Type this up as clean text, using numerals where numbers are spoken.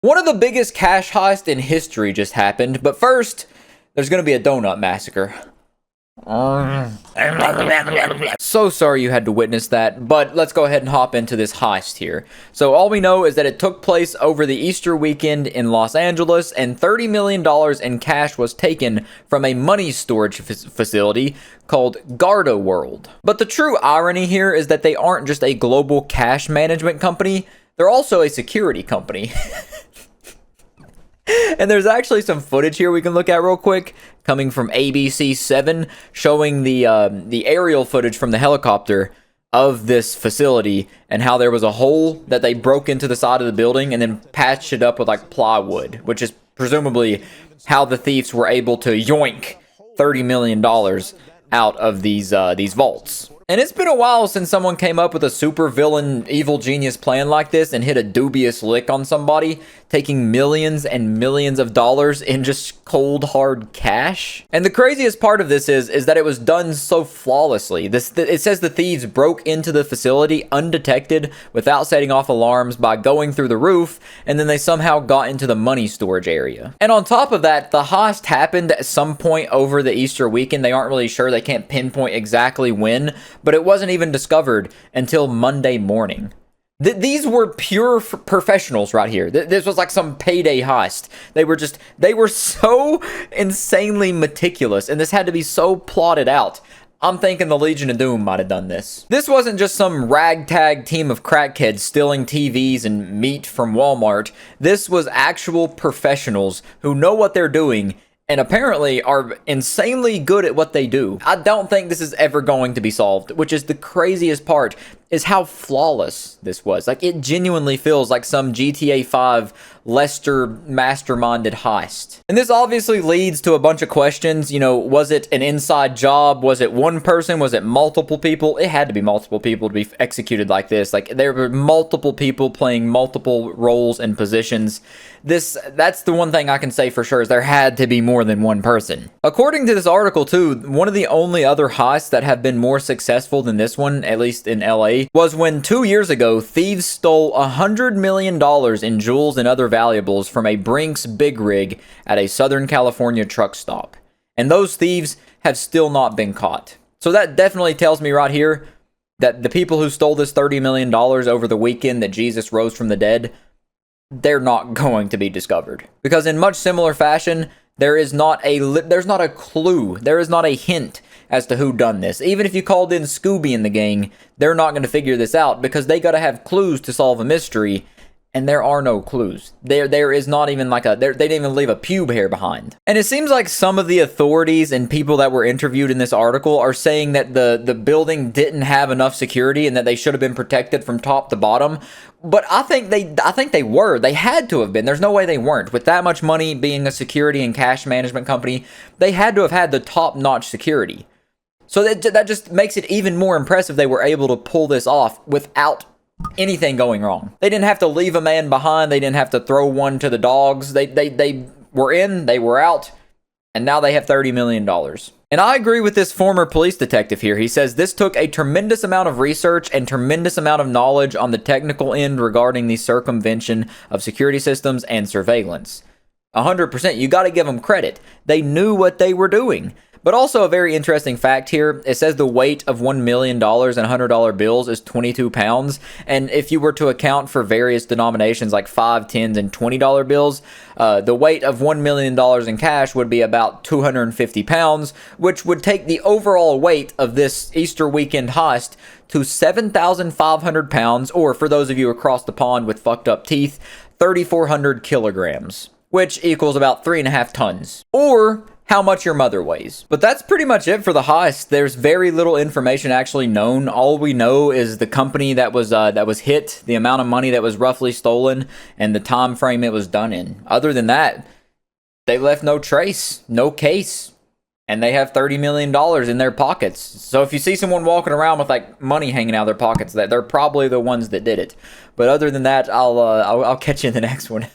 One of the biggest cash heists in history just happened, but first, there's gonna be a donut massacre. So sorry you had to witness that, but let's go ahead and hop into this heist here. So all we know is that it took place over the Easter weekend in Los Angeles, and $30 million in cash was taken from a money storage facility called Garda World. But the true irony here is that they aren't just a global cash management company, they're also a security company. And there's actually some footage here we can look at real quick, coming from ABC7, showing the aerial footage from the helicopter of this facility and how there was a hole that they broke into the side of the building and then patched it up with like plywood, which is presumably how the thieves were able to yoink $30 million out of these vaults. And it's been a while since someone came up with a super villain evil genius plan like this and hit a dubious lick on somebody, taking millions and millions of dollars in just cold hard cash. And the craziest part of this is that it was done so flawlessly. It says the thieves broke into the facility undetected without setting off alarms by going through the roof, and then they somehow got into the money storage area. And on top of that, the heist happened at some point over the Easter weekend. They aren't really sure, they can't pinpoint exactly when, but it wasn't even discovered until Monday morning. These were pure professionals right here. This was like some payday heist. They were so insanely meticulous, and this had to be so plotted out. I'm thinking the Legion of Doom might have done this. This wasn't just some ragtag team of crackheads stealing TVs and meat from Walmart. This was actual professionals who know what they're doing and apparently are insanely good at what they do. I don't think this is ever going to be solved, which is the craziest part, is how flawless this was. Like, it genuinely feels like some GTA 5 Lester masterminded heist. And this obviously leads to a bunch of questions. You know, was it an inside job? Was it one person? Was it multiple people? It had to be multiple people to be executed like this. Like, there were multiple people playing multiple roles and positions. That's the one thing I can say for sure, is there had to be more than one person. According to this article too, one of the only other heists that have been more successful than this one, at least in LA, was when 2 years ago, thieves stole $100 million in jewels and other valuables from a Brinks big rig at a Southern California truck stop. And those thieves have still not been caught. So that definitely tells me right here that the people who stole this $30 million over the weekend that Jesus rose from the dead, they're not going to be discovered. Because in much similar fashion, there's not a clue, there is not a hint as to who done this. Even if you called in Scooby and the gang, they're not going to figure this out because they got to have clues to solve a mystery, and there are no clues. There is not even like they didn't even leave a pube hair behind. And it seems like some of the authorities and people that were interviewed in this article are saying that the building didn't have enough security and that they should have been protected from top to bottom. But I think they were. They had to have been. There's no way they weren't. With that much money, being a security and cash management company, they had to have had the top-notch security. So that just makes it even more impressive they were able to pull this off without anything going wrong. They didn't have to leave a man behind. They didn't have to throw one to the dogs. They were in, they were out, and now they have $30 million. And I agree with this former police detective here. He says this took a tremendous amount of research and tremendous amount of knowledge on the technical end regarding the circumvention of security systems and surveillance. 100%. You got to give them credit. They knew what they were doing. But also a very interesting fact here, it says the weight of $1 million in $100 bills is 22 pounds. And if you were to account for various denominations like 5, 10s, and $20 bills, the weight of $1 million in cash would be about 250 pounds, which would take the overall weight of this Easter weekend heist to 7,500 pounds, or for those of you across the pond with fucked up teeth, 3,400 kilograms, which equals about 3.5 tons. Or how much your mother weighs. But that's pretty much it for the heist. There's very little information actually known. All we know is the company that was hit, the amount of money that was roughly stolen, and the time frame it was done in. Other than that, they left no trace, no case, and they have $30 million in their pockets. So if you see someone walking around with like money hanging out of their pockets, they're probably the ones that did it. But other than that, I'll catch you in the next one.